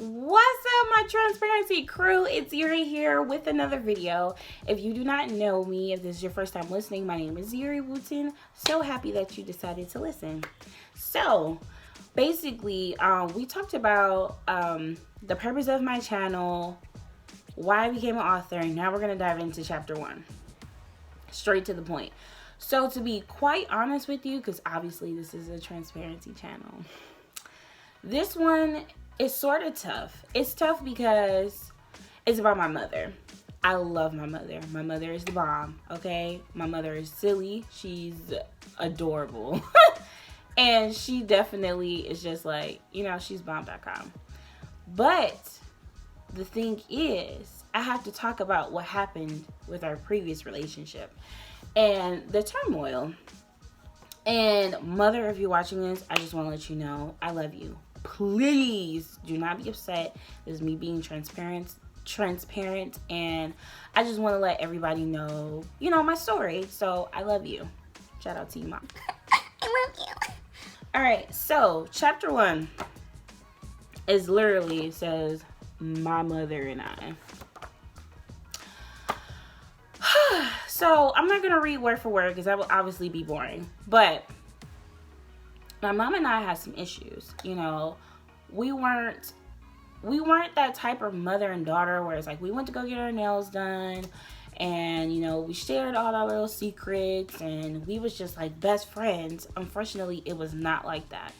What's up, my transparency crew? It's Yuri here with another video. If you do not know me, if this is your first time listening, my name is Yuri Wooten. So happy that you decided to listen. So basically, we talked about the purpose of my channel, why I became an author, and now we're going to dive into chapter 1. Straight to the point. So to be quite honest with you, because obviously this is a transparency channel, this one is sort of tough. It's tough because it's about my mother. I love my mother. My mother is the bomb, okay? My mother is silly. She's adorable. And she definitely is just like, she's bomb.com. But the thing is, I have to talk about what happened with our previous relationship and the turmoil. And mother, if you're watching this, I just want to let you know I love you. Please do not be upset. This is me being transparent, and I just want to let everybody know, my story. So I love you. Shout out to you, Mom. I love you. All right, so chapter 1 is literally says my mother and I. So I'm not gonna read word for word because that will obviously be boring, but my mom and I had some issues. We weren't that type of mother and daughter where it's like we went to go get our nails done and we shared all our little secrets and we was just like best friends. Unfortunately, it was not like that.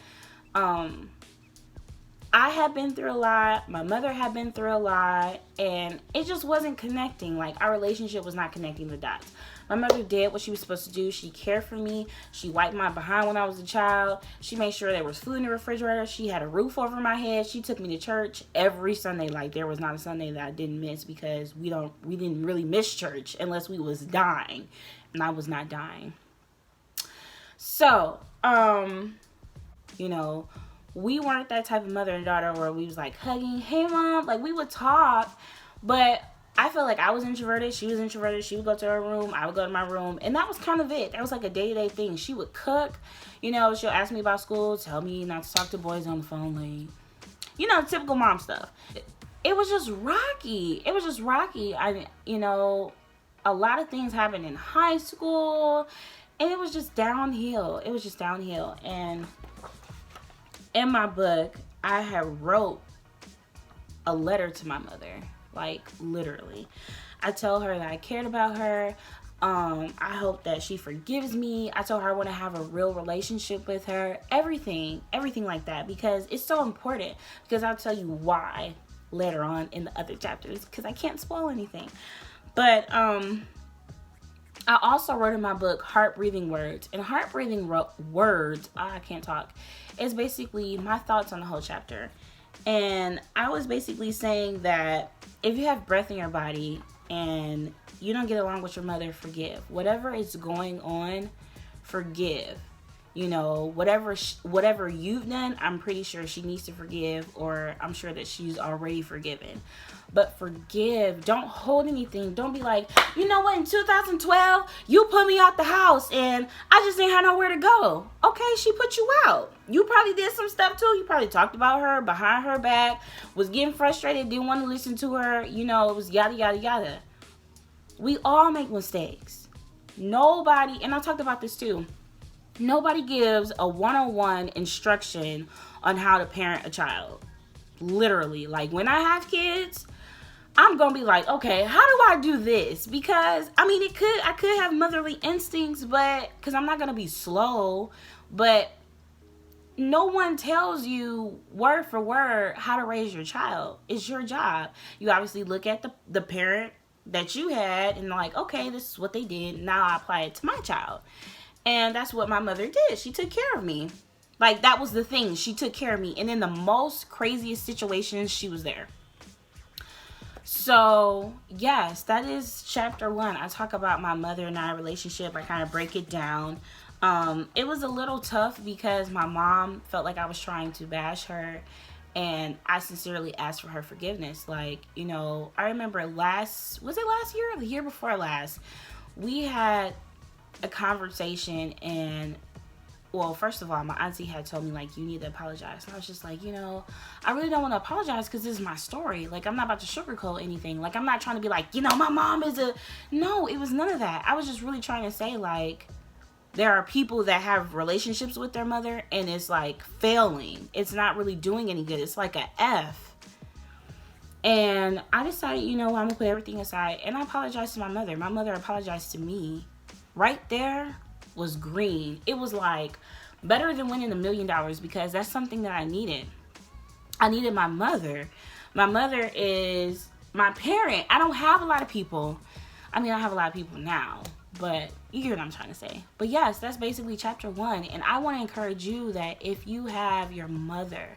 I had been through a lot, my mother had been through a lot, and it just wasn't connecting. Like, our relationship was not connecting the dots. My mother did what she was supposed to do. She cared for me. She wiped my behind when I was a child. She made sure there was food in the refrigerator. She had a roof over my head. She took me to church every Sunday. Like, there was not a Sunday that I didn't miss because we didn't really miss church unless we was dying. And I was not dying. So, we weren't that type of mother and daughter where we was like hugging, hey mom, like we would talk, but I felt like I was introverted, she was introverted. She would go to her room, I would go to my room, and that was kind of it. That was like a day-to-day thing. She would cook, she'll ask me about school, tell me not to talk to boys on the phone late, typical mom stuff. It was just rocky. A lot of things happened in high school, and it was just downhill. And in my book, I had wrote a letter to my mother, like literally. I told her that I cared about her. I hope that she forgives me. I told her I want to have a real relationship with her. Everything like that, because it's so important. Because I'll tell you why later on in the other chapters, because I can't spoil anything. But I also wrote in my book Heart Breathing Words. And Heart Breathing Words, I can't talk, is basically my thoughts on the whole chapter. And I was basically saying that if you have breath in your body and you don't get along with your mother, forgive. Whatever is going on, forgive. Whatever you've done, I'm pretty sure she needs to forgive, or I'm sure that she's already forgiven. But forgive. Don't hold anything. Don't be like, you know what, in 2012, you put me out the house and I just didn't have nowhere to go. Okay, she put you out. You probably did some stuff too. You probably talked about her behind her back, was getting frustrated, didn't want to listen to her. It was yada, yada, yada. We all make mistakes. Nobody, and I talked about this too, nobody gives a one-on-one instruction on how to parent a child. Literally. Like, when I have kids, I'm gonna be like, okay, how do I do this? Because I could have motherly instincts, but because I'm not gonna be slow, but no one tells you word for word how to raise your child. It's your job. You obviously look at the parent that you had and like, okay, this is what they did, now I apply it to my child. And that's what my mother did. She took care of me. Like, that was the thing. She took care of me. And in the most craziest situations, she was there. So, yes, that is chapter 1. I talk about my mother and I relationship. I kind of break it down. It was a little tough because my mom felt like I was trying to bash her. And I sincerely asked for her forgiveness. Like, I remember was it last year or the year before last? We had a conversation and well, first of all, my auntie had told me, like, you need to apologize. And I was just like, you know, I really don't want to apologize because this is my story. Like, I'm not about to sugarcoat anything. Like, I'm not trying to be like, you know, my mom is a... No, it was none of that. I was just really trying to say, like, there are people that have relationships with their mother and it's, like, failing. It's not really doing any good. It's like a F. And I decided, you know, I'm going to put everything aside. And I apologized to my mother. My mother apologized to me. Right there was green. It was like better than winning $1 million because that's something that I needed. I needed my mother. My mother is my parent. I don't have a lot of people. I mean, I have a lot of people now, but you hear what I'm trying to say. But yes, that's basically chapter 1. And I want to encourage you that if you have your mother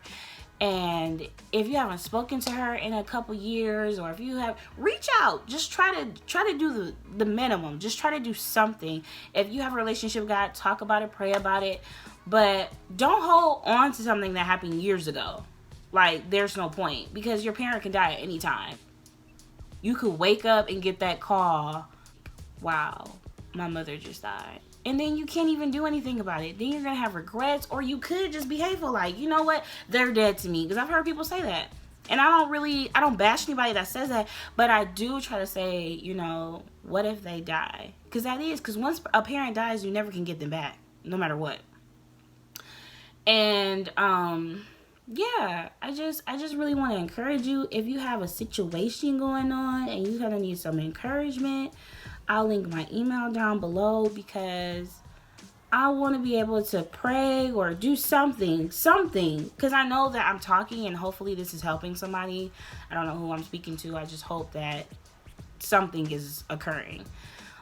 and if you haven't spoken to her in a couple years, or if you have, reach out. Just try to do the minimum. Just try to do something. If you have a relationship with God, talk about it, pray about it. But don't hold on to something that happened years ago. Like, there's no point, because your parent can die at any time. You could wake up and get that call, wow, my mother just died. And then you can't even do anything about it. Then you're going to have regrets, or you could just be hateful. Like, you know what? They're dead to me. Because I've heard people say that. And I don't bash anybody that says that. But I do try to say, you know, what if they die? Because once a parent dies, you never can get them back. No matter what. And, yeah, I just really want to encourage you. If you have a situation going on and you kind of need some encouragement, I'll link my email down below, because I want to be able to pray or do something, because I know that I'm talking and hopefully this is helping somebody. I don't know who I'm speaking to. I just hope that something is occurring,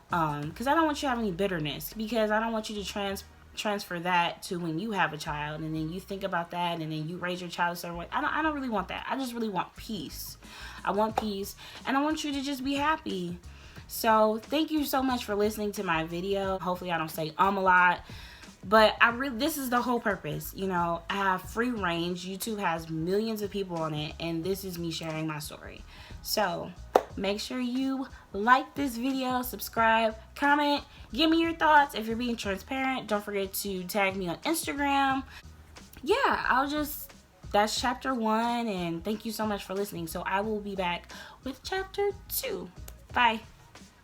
because I don't want you to have any bitterness, because I don't want you to transfer that to when you have a child and then you think about that and then you raise your child a certain way. I don't really want that. I just really want peace. I want peace, and I want you to just be happy. So thank you so much for listening to my video. Hopefully I don't say a lot, but this is the whole purpose. You know, I have free range. YouTube has millions of people on it, and this is me sharing my story. So make sure you like this video, subscribe, comment, give me your thoughts. If you're being transparent, don't forget to tag me on Instagram. Yeah, that's chapter 1, and thank you so much for listening. So I will be back with chapter 2. Bye.